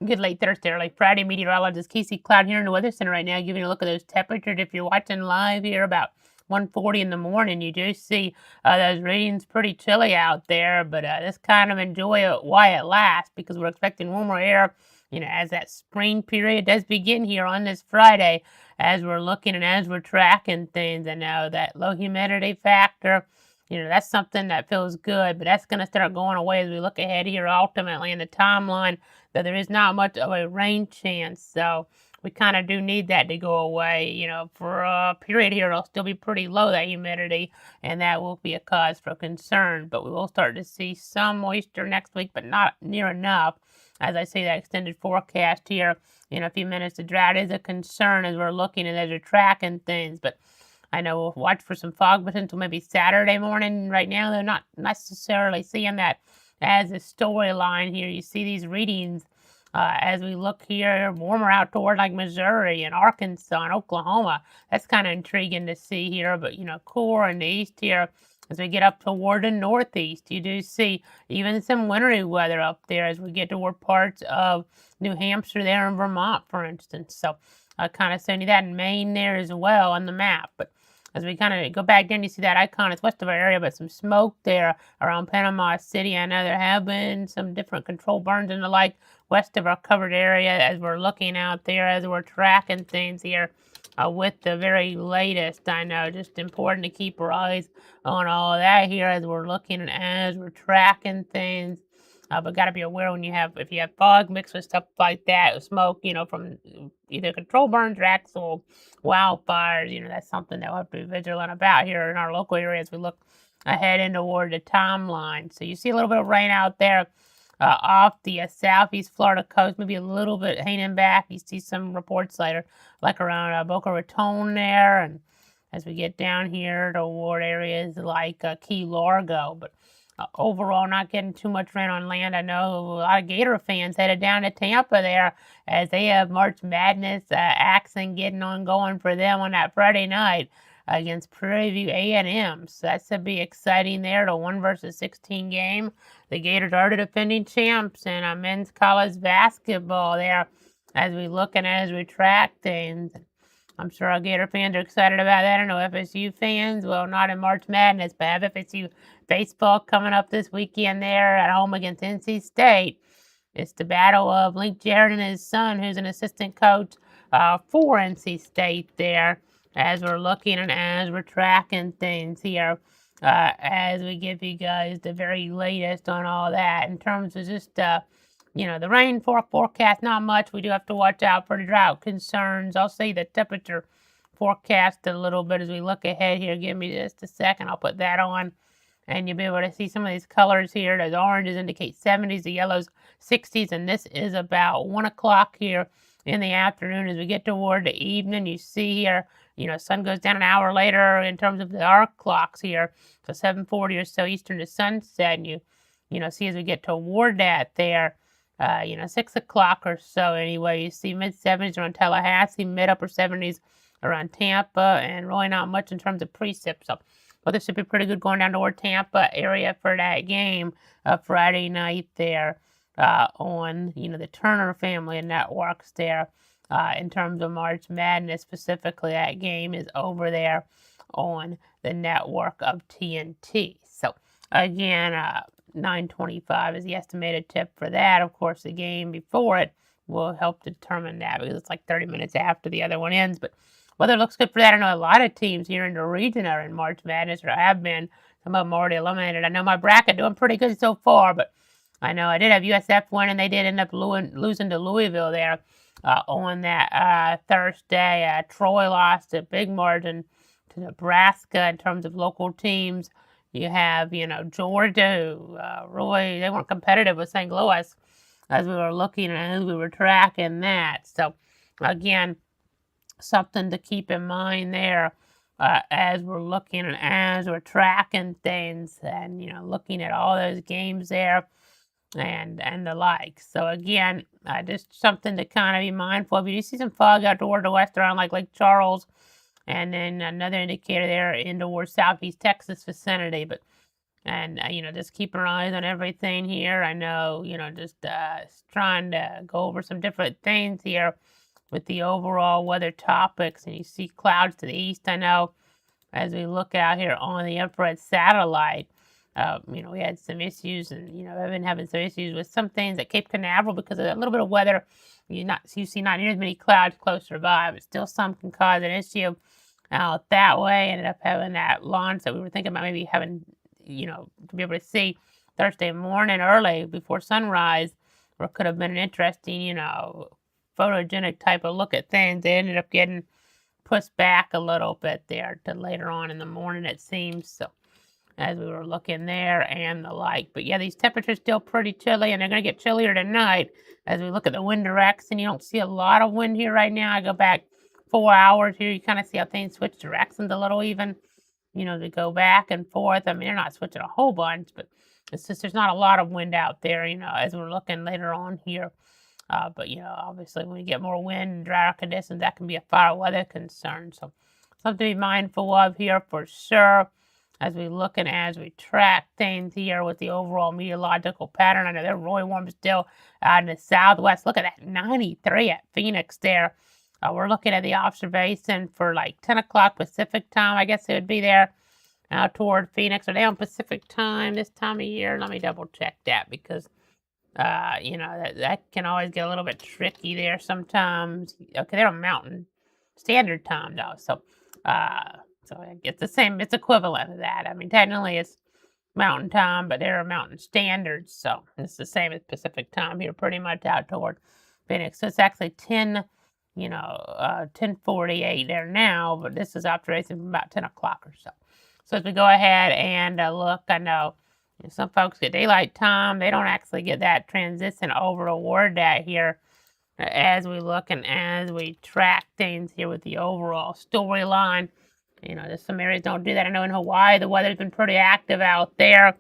Good late Thursday, early Friday. Meteorologist Casey Cloud here in the Weather Center right now, giving you a look at those temperatures. If you're watching live here about 1:40 in the morning, you do see those readings pretty chilly out there, but just kind of enjoy it while it lasts because we're expecting warmer air, as that spring period does begin here on this Friday, as we're looking and as we're tracking things. I know that low humidity factor. That's something that feels good, but that's going to start going away as we look ahead here ultimately in the timeline that there is not much of a rain chance. So we kind of do need that to go away. For a period here, it'll still be pretty low, that humidity, and that will be a cause for concern. But we will start to see some moisture next week, but not near enough. As I say, that extended forecast here in a few minutes, the drought is a concern as we're looking and as we're tracking things. But I know we'll watch for some fog potential maybe Saturday morning. Right now, they're not necessarily seeing that as a storyline here. You see these readings as we look here, warmer out toward like Missouri and Arkansas and Oklahoma. That's kind of intriguing to see here. But, cooler in the east here as we get up toward the northeast. You do see even some wintry weather up there as we get toward parts of New Hampshire there and Vermont, for instance. So kind of sending that in Maine there as well on the map. But as we kind of go back down, you see that icon. It's west of our area, but some smoke there around Panama City. I know there have been some different control burns and the like west of our covered area as we're looking out there, as we're tracking things here with the very latest. I know, just important to keep our eyes on all of that here as we're looking and as we're tracking things. But got to be aware if you have fog mixed with stuff like that, smoke, from either control burns or actual wildfires, that's something that we'll have to be vigilant about here in our local area as we look ahead and toward the timeline. So you see a little bit of rain out there off the southeast Florida coast, maybe a little bit hanging back. You see some reports later, like around Boca Raton there, and as we get down here toward areas like Key Largo, but overall, not getting too much rain on land. I know a lot of Gator fans headed down to Tampa there as they have March Madness action getting on going for them on that Friday night against Prairie View A&M. So that should be exciting there, the 1 versus 16 game. The Gators are the defending champs in men's college basketball there as we look and as we track things. I'm sure our Gator fans are excited about that. I know FSU fans, well, not in March Madness, but have FSU baseball coming up this weekend there at home against NC State. It's the battle of Link Jarrett and his son, who's an assistant coach for NC State there, as we're looking and as we're tracking things here, as we give you guys the very latest on all that in terms of just the rain forecast, not much. We do have to watch out for the drought concerns. I'll see the temperature forecast a little bit as we look ahead here. Give me just a second. I'll put that on, and you'll be able to see some of these colors here. Those oranges indicate 70s, the yellows 60s, and this is about 1 o'clock here in the afternoon. As we get toward the evening, you see here, sun goes down an hour later in terms of the arc clocks here, so 7:40 or so Eastern to sunset, and you see as we get toward that there, 6 o'clock or so anyway, you see mid-70s around Tallahassee, mid-upper 70s around Tampa, and really not much in terms of precip. So, well, this should be pretty good going down toward Tampa area for that game Friday night there on, the Turner family of networks there in terms of March Madness specifically. That game is over there on the network of TNT. So, again, 9:25 is the estimated tip for that. Of course, the game before it will help determine that because it's like 30 minutes after the other one ends. But weather looks good for that. I know a lot of teams here in the region are in March Madness or have been. Some of them already eliminated. I know my bracket doing pretty good so far, but I know I did have USF win, and they did end up losing to Louisville there on that Thursday. Troy lost a big margin to Nebraska in terms of local teams. You have, Georgia, really, they weren't competitive with St. Louis as we were looking and as we were tracking that. So, again, something to keep in mind there as we're looking and as we're tracking things and, looking at all those games there and the like. So, again, just something to kind of be mindful of. You do see some fog out toward the west around like Lake Charles, and then another indicator there in toward southeast Texas vicinity. But And, just keeping our eyes on everything here. I know, just trying to go over some different things here with the overall weather topics. And you see clouds to the east, I know, as we look out here on the infrared satellite. We had some issues, and, I've been having some issues with some things at Cape Canaveral because of a little bit of weather. You see not near as many clouds closer by, but still some can cause an issue out that way. Ended up having that launch that we were thinking about maybe having, to be able to see Thursday morning early before sunrise, or it could have been an interesting, photogenic type of look at things. They ended up getting pushed back a little bit there to later on in the morning, it seems. So as we were looking there and the like. But yeah, these temperatures still pretty chilly, and they're going to get chillier tonight as we look at the wind direction. You don't see a lot of wind here right now. I go back 4 hours here. You kind of see how things switch directions a little even, to go back and forth. I mean, they're not switching a whole bunch, but it's just there's not a lot of wind out there, as we're looking later on here. But, obviously when you get more wind and drier conditions, that can be a fire weather concern. So something to be mindful of here for sure as we look and as we track things here with the overall meteorological pattern. I know they're really warm still out in the southwest. Look at that, 93 at Phoenix there. We're looking at the observation for like 10 o'clock Pacific time. I guess it would be there toward Phoenix. Are they on Pacific time this time of year? Let me double check that because that can always get a little bit tricky there sometimes. Okay, they're on Mountain Standard Time though, so it's the same. It's equivalent to that. I mean, technically it's Mountain Time, but they're Mountain Standards, so it's the same as Pacific Time here, pretty much out toward Phoenix. So it's actually 10:48 there now, but this is observation from about 10 o'clock or so. So as we go ahead and look, I know some folks get daylight time. They don't actually get that transition over toward that here as we look and as we track things here with the overall storyline. There's some areas don't do that. I know in Hawaii, the weather's been pretty active out there.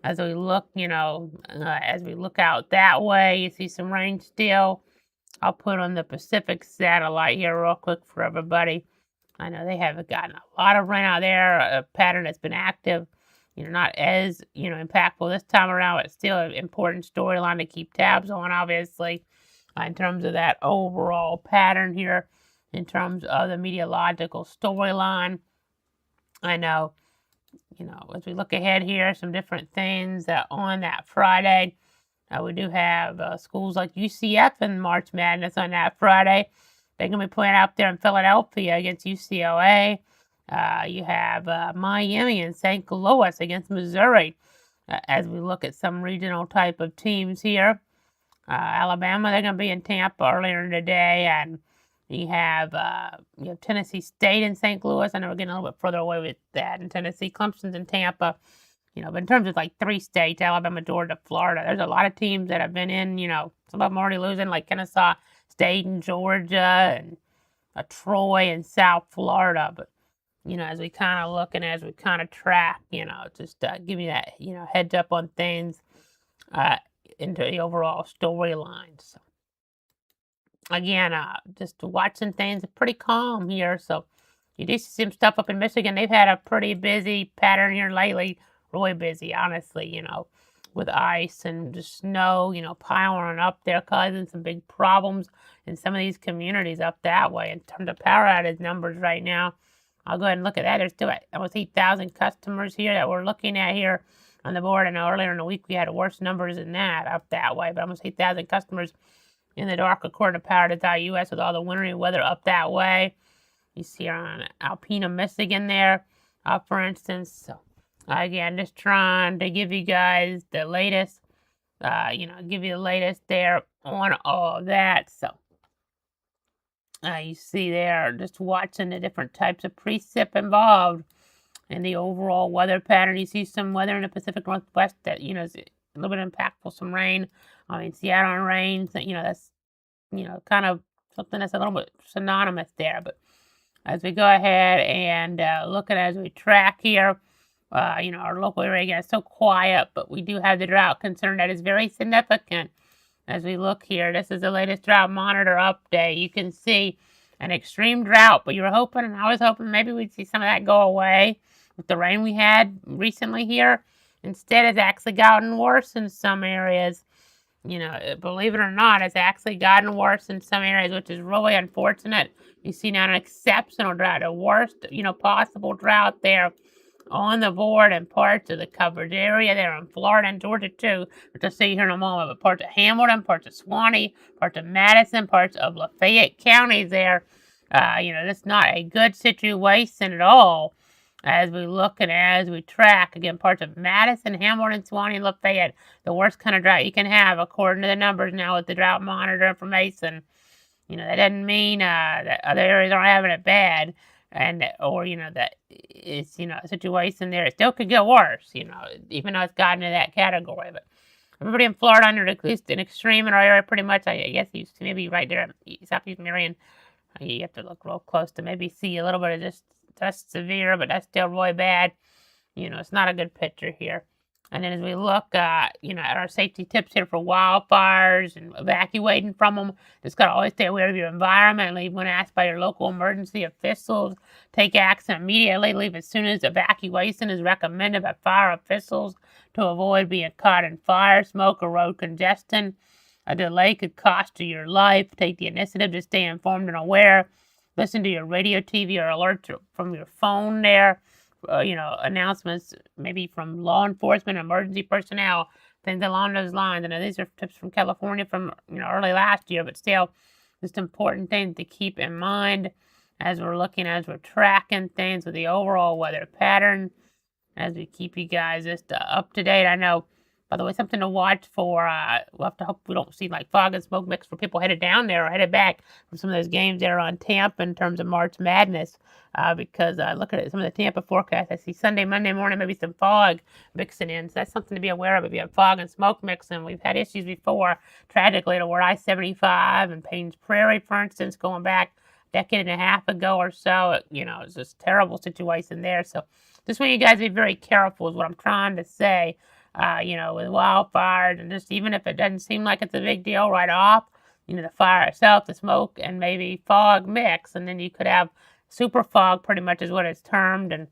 As we look, as we look out that way, you see some rain still. I'll put on the Pacific satellite here real quick for everybody. I know they haven't gotten a lot of rain out there, a pattern that's been active. Not as, impactful this time around, but still an important storyline to keep tabs on, obviously, in terms of that overall pattern here, in terms of the meteorological storyline. I know, as we look ahead here, some different things on that Friday. We do have schools like UCF and March Madness on that Friday. They're going to be playing out there in Philadelphia against UCLA. You have Miami and St. Louis against Missouri as we look at some regional type of teams here. Alabama, they're going to be in Tampa earlier in the day, and you have Tennessee State in St. Louis. I know we're getting a little bit further away with that. And Tennessee, Clemson's in Tampa. But in terms of like 3 states, Alabama, Georgia, Florida, there's a lot of teams that have been in, some of them already losing, like Kennesaw State in Georgia and Troy in South Florida. But, as we kind of look and as we kind of track, just give you that, heads up on things into the overall storyline. So, again, just watching things pretty calm here. So, you do see some stuff up in Michigan. They've had a pretty busy pattern here lately. Really busy, honestly, with ice and just snow, piling up there, causing some big problems in some of these communities up that way. In terms of power outage numbers right now, I'll go ahead and look at that. There's still almost 8,000 customers here that we're looking at here on the board. I know earlier in the week we had worse numbers than that up that way, but almost 8,000 customers in the dark according to Power.us with all the wintry weather up that way. You see on Alpena, Michigan there, for instance. So, again, just trying to give you guys the latest, give you the latest there on all of that. So, you see there, just watching the different types of precip involved in the overall weather pattern. You see some weather in the Pacific Northwest that, is a little bit impactful, some rain. Seattle and rain, so, that's, kind of something that's a little bit synonymous there. But as we go ahead and look at as we track here, our local area again is so quiet, but we do have the drought concern that is very significant. As we look here, this is the latest drought monitor update. You can see an extreme drought, but you were hoping, and I was hoping maybe we'd see some of that go away with the rain we had recently here. Instead, it's actually gotten worse in some areas. Believe it or not, it's actually gotten worse in some areas, which is really unfortunate. You see now an exceptional drought, the worst, possible drought there on the board in parts of the covered area there in Florida and Georgia too, which I'll see here in a moment, but parts of Hamilton, parts of Swanee, parts of Madison, parts of Lafayette counties there. That's not a good situation at all as we look and as we track, again, parts of Madison, Hamilton, Swanee, and Lafayette, the worst kind of drought you can have according to the numbers now with the drought monitor information. That doesn't mean that other areas aren't having it bad, or that it's a situation there. It still could get worse, even though it's gotten to that category. But everybody in Florida under at least an extreme in our area, pretty much. I guess you maybe right there Southeast Marion. You have to look real close to maybe see a little bit of just severe, but that's still really bad. It's not a good picture here. And then as we look, at our safety tips here for wildfires and evacuating from them, just got to always stay aware of your environment. Leave when asked by your local emergency officials. Take action immediately. Leave as soon as evacuation is recommended by fire officials to avoid being caught in fire, smoke, or road congestion. A delay could cost you your life. Take the initiative to stay informed and aware. Listen to your radio, TV, or alerts from your phone there. Announcements maybe from law enforcement, emergency personnel, things along those lines. I know these are tips from California from early last year, but still, just important things to keep in mind as we're tracking things with the overall weather pattern, as we keep you guys just up to date. I know, by the way, something to watch for. We'll have to hope we don't see like fog and smoke mix for people headed down there or headed back from some of those games there on Tampa in terms of March Madness. Because look at some of the Tampa forecasts. I see Sunday, Monday morning, maybe some fog mixing in. So that's something to be aware of if you have fog and smoke mixing. We've had issues before, tragically, toward I-75 and Paynes Prairie, for instance, going back a decade and a half ago or so. It's just a terrible situation there. So just want you guys to be very careful is what I'm trying to say. With wildfires, and just even if it doesn't seem like it's a big deal right off, the fire itself, the smoke, and maybe fog mix, and then you could have super fog, pretty much is what it's termed, and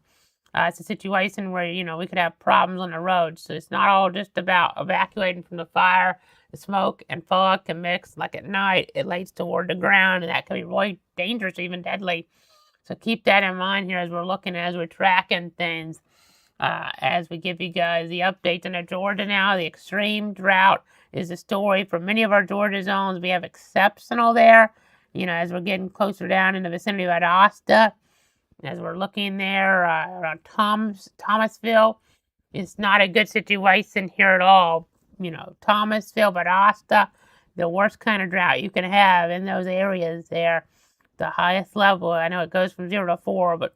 it's a situation where, we could have problems on the road. So it's not all just about evacuating from the fire. The smoke and fog can mix, like at night, it lays toward the ground, and that can be really dangerous, even deadly. So keep that in mind here as we're tracking things. As we give you guys the updates in Georgia now, the extreme drought is the story for many of our Georgia zones. We have exceptional there, as we're getting closer down in the vicinity of Adasta. As we're looking there around Thomasville, it's not a good situation here at all. Thomasville, Adasta, the worst kind of drought you can have in those areas there. The highest level, I know it goes from 0 to 4, but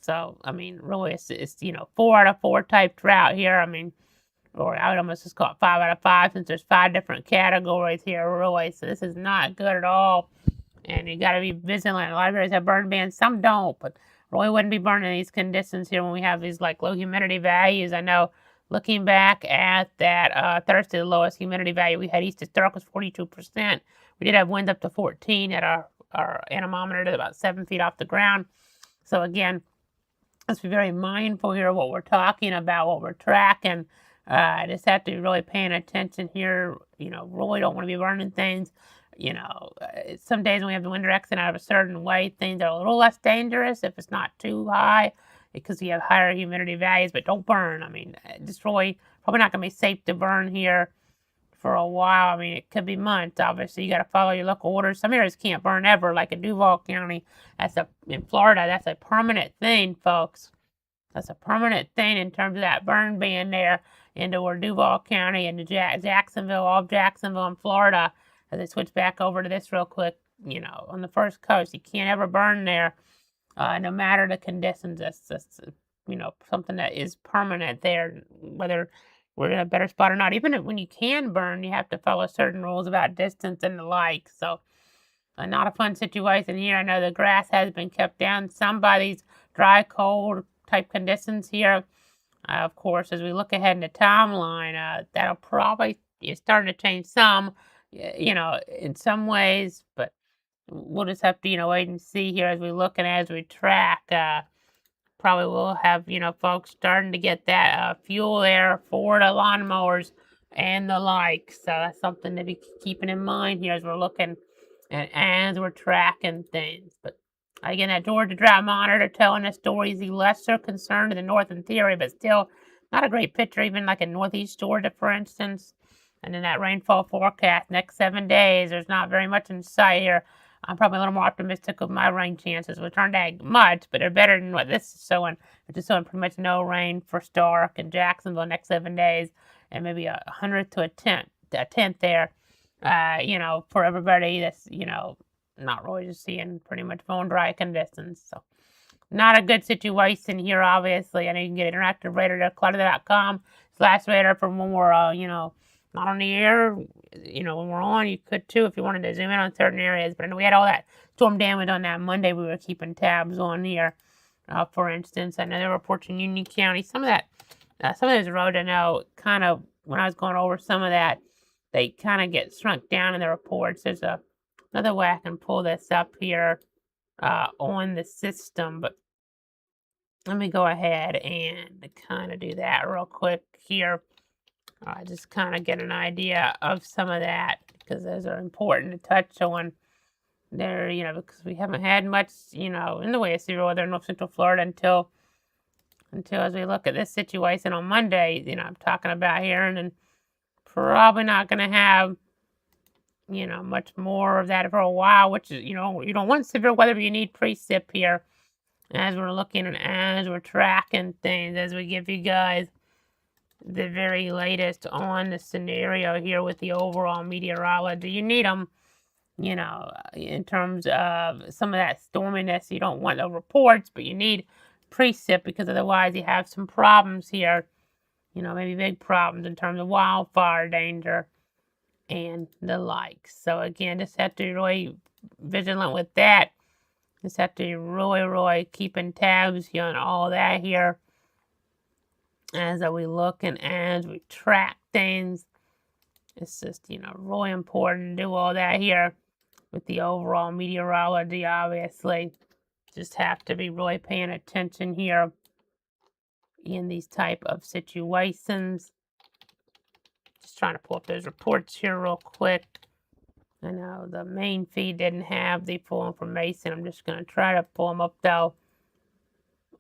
so, really, it's 4 out of 4 type drought here. Or I would almost just call it 5 out of 5 since there's 5 different categories here, really. So this is not good at all. And you got to be vigilant. A lot of areas have burn bans, some don't, but really wouldn't be burning these conditions here when we have these low humidity values. I know looking back at that Thursday, the lowest humidity value we had east of Stark was 42%. We did have winds up to 14 at our anemometer at about 7 feet off the ground. So again, let's be very mindful here of what we're talking about, what we're tracking. I just have to be really paying attention here. Really don't want to be burning things. Some days when we have the wind direction out of a certain way, things are a little less dangerous if it's not too high because you have higher humidity values, but don't burn. Just really probably not going to be safe to burn here for a while. It could be months. Obviously, you got to follow your local orders. Some areas can't burn ever, like in Duval County. In Florida, that's a permanent thing, folks. That's a permanent thing in terms of that burn ban there into Duval County and Jacksonville, all of Jacksonville in Florida. As I switch back over to this real quick, on the first coast, you can't ever burn there, no matter the conditions. That's something that is permanent there, whether we're in a better spot or not. Even when you can burn, you have to follow certain rules about distance and the like. So not a fun situation here. I know the grass has been kept down some by these dry, cold type conditions here. Of course, as we look ahead in the timeline, that'll probably is starting to change some, in some ways, but we'll just have to, wait and see here as we look and as we track. probably will have, folks starting to get that fuel there for the lawnmowers and the like. So that's something to be keeping in mind here as we're looking and as we're tracking things. But again, that Georgia drought monitor telling us stories the lesser concern to the north in theory, but still not a great picture, even like in northeast Georgia, for instance. And then that rainfall forecast next 7 days, there's not very much in sight here. I'm probably a little more optimistic of my rain chances, which aren't that much, but they're better than what this is showing, which is showing pretty much no rain for Stark and Jacksonville next 7 days, and maybe 100th to a tenth there. For everybody that's not really just seeing pretty much bone dry conditions. So not a good situation here, obviously. I know you can get interactive radar at clutter.com/radar for more, not on the air. When we're on, you could too if you wanted to zoom in on certain areas. But I know we had all that storm damage on that Monday we were keeping tabs on here. For instance, I know there were reports in Union County. Some of those roads I know kind of, when I was going over some of that, they kind of get shrunk down in the reports. There's another way I can pull this up here on the system, but let me go ahead and kind of do that real quick here. Just kind of get an idea of some of that, because those are important to touch on there, because we haven't had much, in the way of severe weather in North Central Florida until as we look at this situation on Monday, I'm talking about here, and then probably not going to have, much more of that for a while, which is, you don't want severe weather, but you need precip here as we're looking and as we're tracking things, as we give you guys the very latest on the scenario here with the overall meteorology. You need them, in terms of some of that storminess. You don't want the reports, but you need precip, because otherwise you have some problems here, maybe big problems in terms of wildfire danger and the like. So again, just have to be really vigilant with that. Just have to be really, really keeping tabs here on all that here as we look and as we track things. It's just, really important to do all that here with the overall meteorology, obviously. Just have to be really paying attention here in these type of situations. Just trying to pull up those reports here real quick. I know the main feed didn't have the full information. I'm just going to try to pull them up, though,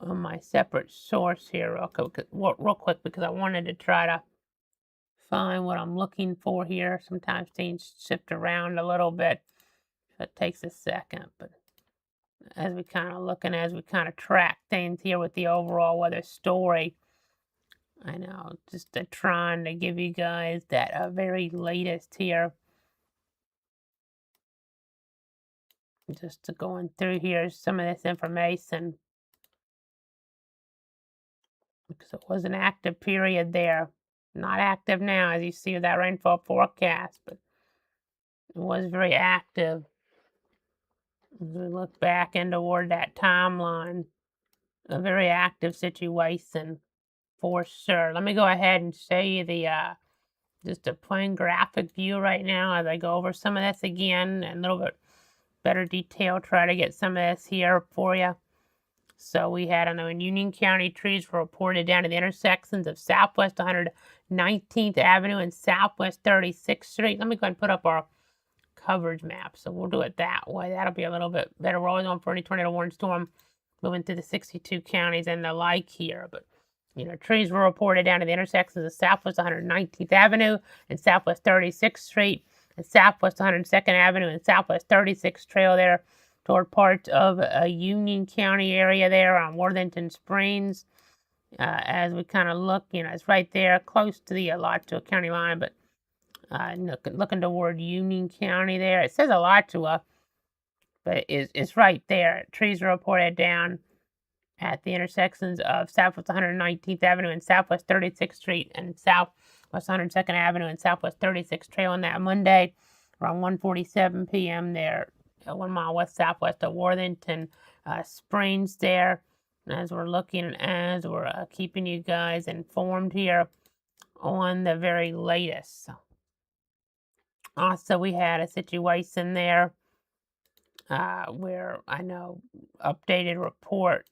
on my separate source here real quick, because I wanted to try to find what I'm looking for here. Sometimes things shift around a little bit. It takes a second, but as we kind of look and as we kind of track things here with the overall weather story, I know, just trying to give you guys that very latest here. Just going through here some of this information, because it was an active period there. Not active now, as you see with that rainfall forecast, but it was very active. As we look back and toward that timeline, a very active situation for sure. Let me go ahead and show you the just a plain graphic view right now as I go over some of this again in a little bit better detail. Try to get some of this here for you. So we had, in Union County, trees were reported down to the intersections of Southwest 119th Avenue and Southwest 36th Street. Let me go ahead and put up our coverage map. So we'll do it that way. That'll be a little bit better. We're always on for any tornado warning storm moving through the 62 counties and the like here. But, trees were reported down to the intersections of Southwest 119th Avenue and Southwest 36th Street and Southwest 102nd Avenue and Southwest 36th Trail there toward parts of a Union County area there on Worthington Springs. As we kind of look, it's right there close to the Alachua County line, but looking toward Union County there. It says Alachua, but it's right there. Trees are reported down at the intersections of Southwest 119th Avenue and Southwest 36th Street and Southwest 102nd Avenue and Southwest 36th Trail on that Monday around 1:47 p.m. there, 1 mile west-southwest of Worthington Springs there. As we're looking and as we're keeping you guys informed here on the very latest. Also, we had a situation there where I know updated report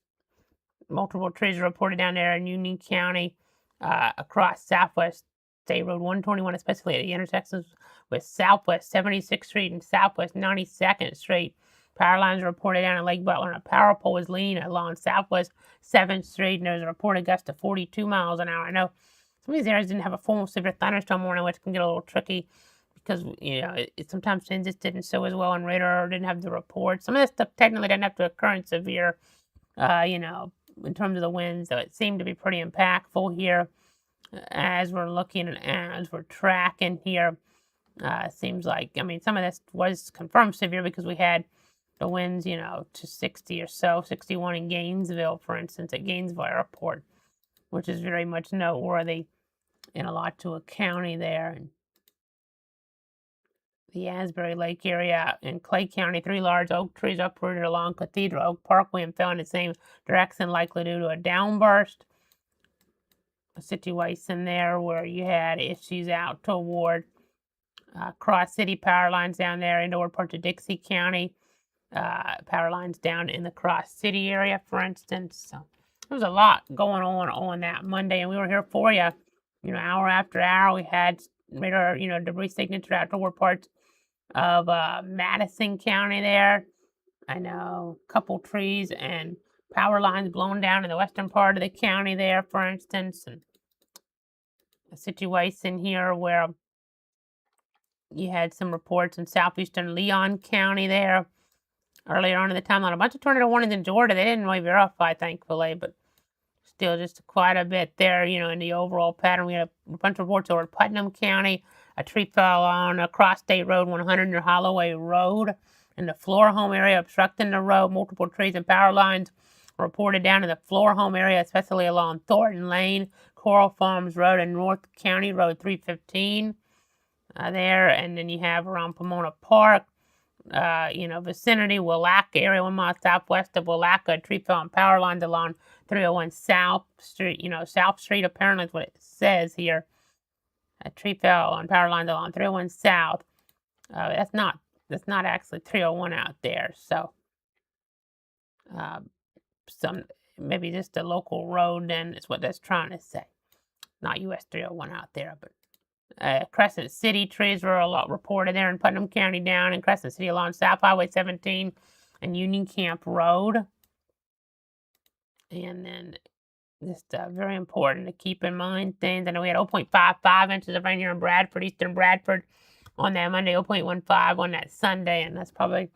Multiple trees are reported down there in Union County, across Southwest State Road 121, especially at the intersections with Southwest 76th Street and Southwest 92nd Street. Power lines are reported down in Lake Butler, and a power pole was leaning along Southwest 7th Street, and there's a reported gust of 42 miles an hour. I know some of these areas didn't have a full severe thunderstorm warning, which can get a little tricky because it sometimes things just didn't show as well on radar or didn't have the report. Some of this stuff technically didn't have to occur in severe, in terms of the winds, so it seemed to be pretty impactful here as we're looking and as we're tracking here. Seems like, some of this was confirmed severe because we had the winds, to 60 or so, 61 in Gainesville, for instance, at Gainesville Airport, which is very much noteworthy in Alachua County there. And the Asbury Lake area in Clay County, 3 large oak trees uprooted along Cathedral Oak Parkway and fell in the same direction, likely due to a downburst. A situation there where you had issues out toward Cross City power lines down there into parts of Dixie County. Power lines down in the Cross City area, for instance. So there was a lot going on that Monday, and we were here for you. Hour after hour, we had radar, debris signature out toward parts of Madison County there. I know a couple trees and power lines blown down in the western part of the county there, for instance. And a situation here where you had some reports in southeastern Leon County there earlier on in the timeline. A bunch of tornado warnings in Georgia. They didn't really verify, thankfully, but still just quite a bit there, in the overall pattern. We had a bunch of reports over Putnam County. A tree fell on across State Road 100 near Holloway Road in the Floor Home area, obstructing the road. Multiple trees and power lines reported down in the Floor Home area, especially along Thornton Lane, Coral Farms Road, and North County Road 315 there. And then you have around Pomona Park, vicinity, Willaca area, 1 mile southwest of Willaca. A tree fell on power lines along 301 South Street. South Street apparently is what it says here. A tree fell on power lines along 301 South. That's not actually 301 out there. So, maybe just a local road then is what that's trying to say. Not US 301 out there, but Crescent City trees were a lot reported there in Putnam County down in Crescent City along South Highway 17 and Union Camp Road. And then just very important to keep in mind things. I know we had 0.55 inches of rain here in Bradford, eastern Bradford, on that Monday, 0.15 on that Sunday, and that's probably,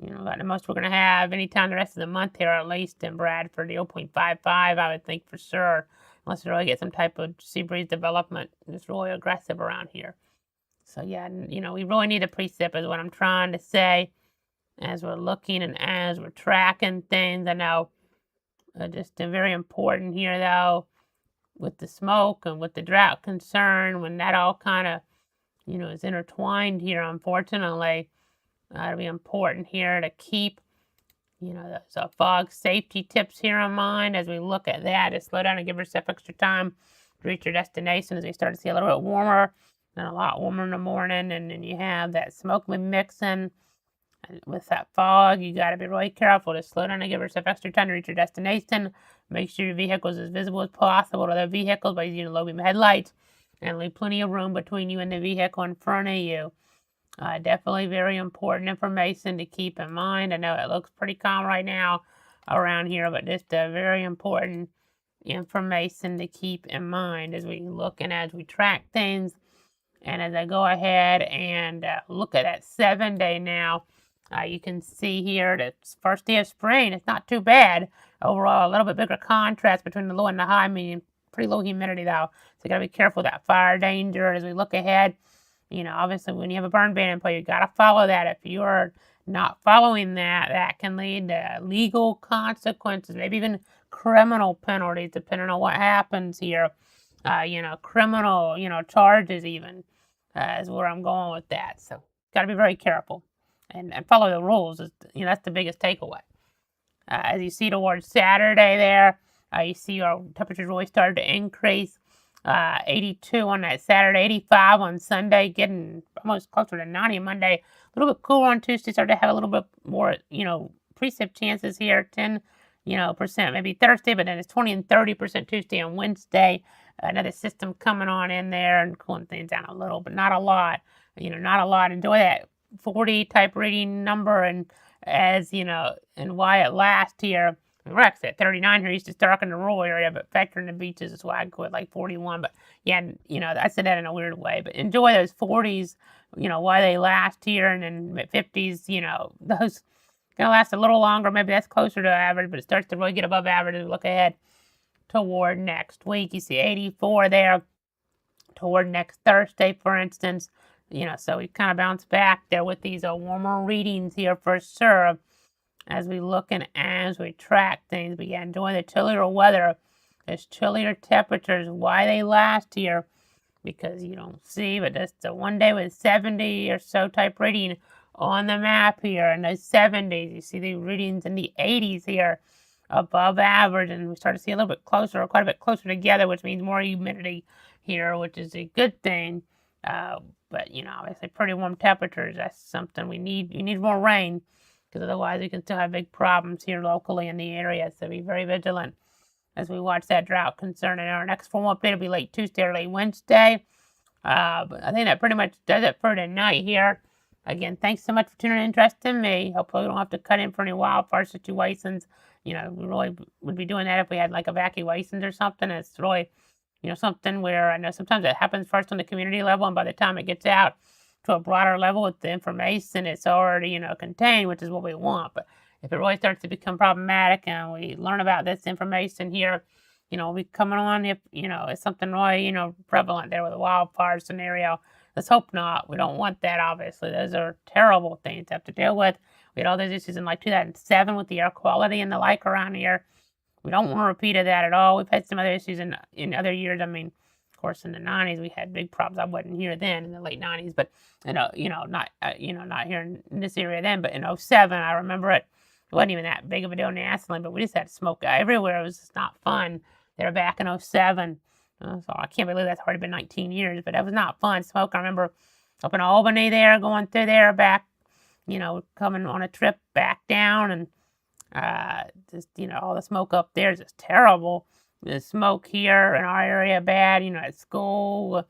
about the most we're going to have anytime the rest of the month here, at least in Bradford. The 0.55, I would think for sure, unless we really get some type of sea breeze development. It's really aggressive around here. So yeah, we really need a precip is what I'm trying to say as we're looking and as we're tracking things. I know just very important here, though, with the smoke and with the drought concern, when that all kind of, is intertwined here, unfortunately, it'll be important here to keep, those fog safety tips here in mind as we look at that, to slow down and give yourself extra time to reach your destination as we start to see a little bit warmer and a lot warmer in the morning. And then you have that smoke mixing. And with that fog, you got to be really careful to slow down and give yourself extra time to reach your destination. Make sure your vehicle is as visible as possible to other vehicles by using low beam headlights, and leave plenty of room between you and the vehicle in front of you. Definitely very important information to keep in mind. I know it looks pretty calm right now around here, but just very important information to keep in mind as we look and as we track things. And as I go ahead and look at that 7-day now, you can see here that first day of spring, it's not too bad. Overall, a little bit bigger contrast between the low and the high, meaning pretty low humidity though. So you got to be careful with that fire danger as we look ahead. Obviously when you have a burn ban in play, you got to follow that. If you're not following that, that can lead to legal consequences, maybe even criminal penalties, depending on what happens here. Criminal, charges even, is where I'm going with that. So got to be very careful and follow the rules. That's the biggest takeaway. As you see towards Saturday there, you see our temperatures really started to increase. 82 on that Saturday, 85 on Sunday, getting almost closer to 90 Monday. A little bit cooler on Tuesday, started to have a little bit more, precip chances here, 10 percent maybe Thursday, but then it's 20 and 30% Tuesday and Wednesday. Another system coming on in there and cooling things down a little, but not a lot. Not a lot. Enjoy that 40 type reading number, and and why it lasts here. We're actually at 39 here. Used to start in the rural area, but factoring the beaches is why I go at like 41. But yeah, I said that in a weird way. But enjoy those 40s, why they last here, and then 50s, those gonna last a little longer. Maybe that's closer to average, but it starts to really get above average as we look ahead toward next week. You see 84 there toward next Thursday, for instance. So we kind of bounce back there with these warmer readings here for sure. As we look and as we track things, we enjoy the chillier weather. There's chillier temperatures. Why they last here? Because you don't see, but that's the one day with 70 or so type reading on the map here. And those 70s, you see the readings in the 80s here above average. And we start to see a little bit closer, or quite a bit closer together, which means more humidity here, which is a good thing. But, obviously pretty warm temperatures. That's something we need. You need more rain, because otherwise we can still have big problems here locally in the area. So be very vigilant as we watch that drought concern. And our next formal update will be late Tuesday or late Wednesday. But I think that pretty much does it for tonight here. Again, thanks so much for tuning in and interest in me. Hopefully we don't have to cut in for any wildfire situations. We really would be doing that if we had like evacuations or something. It's really, something where I know sometimes it happens first on the community level, and by the time it gets out to a broader level with the information, it's already, contained, which is what we want. But if it really starts to become problematic and we learn about this information here, we'll be coming on if, it's something really, prevalent there with a wildfire scenario. Let's hope not. We don't want that, obviously. Those are terrible things to have to deal with. We had all those issues in like 2007 with the air quality and the like around here. We don't want a repeat of that at all. We've had some other issues in other years. I mean, of course, in the 90s, we had big problems. I wasn't here then in the late 90s, but, not here in this area then. But in 07, I remember it wasn't even that big of a deal nationally, but we just had smoke everywhere. It was just not fun. They were back in 07. So I can't believe that's already been 19 years, but it was not fun. Smoke, I remember up in Albany there, going through there back, coming on a trip back down, and just, all the smoke up there is just terrible. The smoke here in our area bad, at school,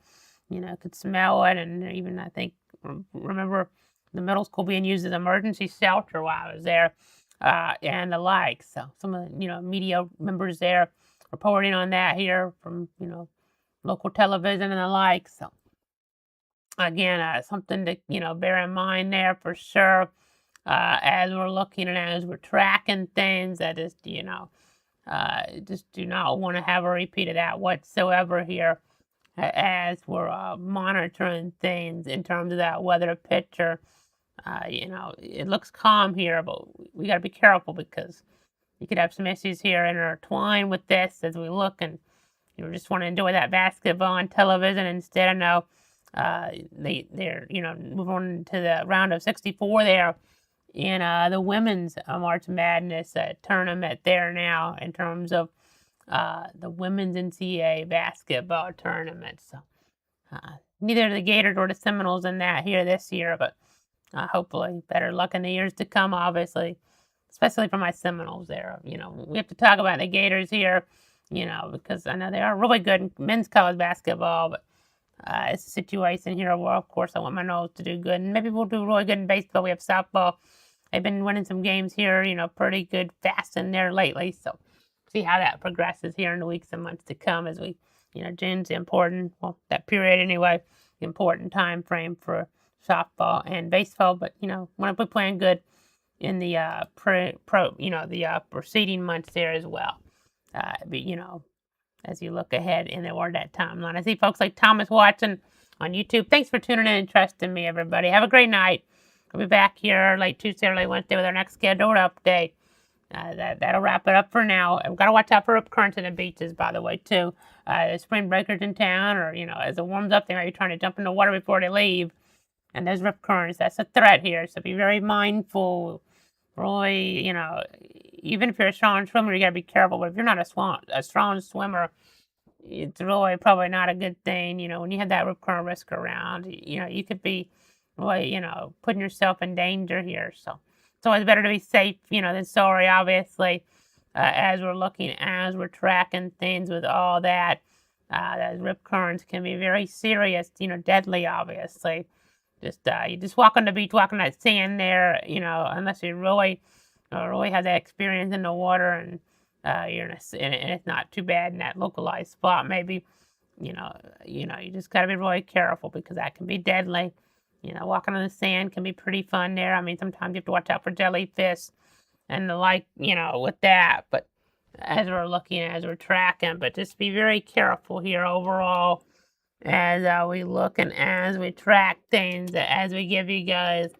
could smell it. And even, I think, remember the middle school being used as emergency shelter while I was there, and the like. So some of the, media members there reporting on that here from, local television and the like. So again, something to, bear in mind there for sure, as we're looking and as we're tracking things. That is, just do not want to have a repeat of that whatsoever here, as we're monitoring things in terms of that weather picture. It looks calm here, but we got to be careful, because you could have some issues here intertwined with this as we look, and just want to enjoy that basketball on television instead. I know they're move on to the round of 64 there in the women's March Madness tournament there now, in terms of the women's NCAA basketball tournament. So neither the Gators or the Seminoles in that here this year, but hopefully better luck in the years to come, obviously, especially for my Seminoles there. We have to talk about the Gators here, because I know they are really good in men's college basketball, but it's a situation here where, of course, I want my Noles to do good, and maybe we'll do really good in baseball. We have softball. They've been winning some games here, pretty good fast in there lately, so see how that progresses here in the weeks and months to come, as we, June's important, well, that period anyway, important time frame for softball and baseball. But, want to be playing good in the preceding months there as well. But, as you look ahead in that timeline. I see folks like Thomas watching on YouTube. Thanks for tuning in and trusting me, everybody. Have a great night. We'll be back here late Tuesday or late Wednesday with our next scheduled update. That'll wrap it up for now. I've got to watch out for rip currents in the beaches, by the way, too. Spring breakers in town, or, as it warms up, they might be trying to jump in the water before they leave. And those rip currents, that's a threat here. So be very mindful. Really, even if you're a strong swimmer, you got to be careful. But if you're not a strong swimmer, it's really probably not a good thing. When you have that rip current risk around, you could be really, putting yourself in danger here. So it's always better to be safe, than sorry, obviously. as we're looking, as we're tracking things with all that. Those rip currents can be very serious, deadly, obviously. You just walk on the beach, walk on that sand there, unless you really have that experience in the water, and and it's not too bad in that localized spot. Maybe, you just got to be really careful because that can be deadly. Walking on the sand can be pretty fun there. I mean, sometimes you have to watch out for jellyfish and the like, with that. But as we're looking, as we're tracking, but just be very careful here overall as we look and as we track things, as we give you guys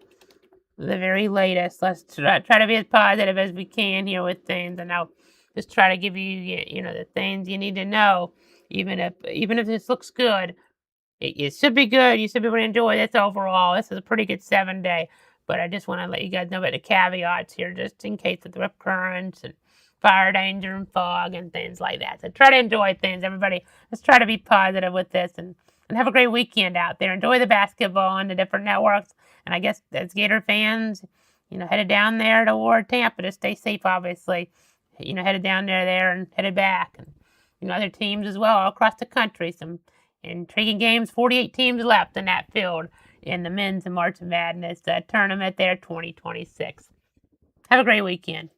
the very latest. Let's try to be as positive as we can here with things, and I'll just try to give you, the things you need to know. Even if this looks good, it should be good. You should be able to enjoy this overall. This is a pretty good 7-day, but I just want to let you guys know about the caveats here, just in case of the rip currents and fire danger and fog and things like that. So try to enjoy things, everybody. Let's try to be positive with this, and have a great weekend out there. Enjoy the basketball on the different networks. And I guess as Gator fans, headed down there toward Tampa to stay safe, obviously. Headed down there and headed back. And, other teams as well all across the country. Some intriguing games. 48 teams left in that field in the men's March Madness tournament there, 2026. Have a great weekend.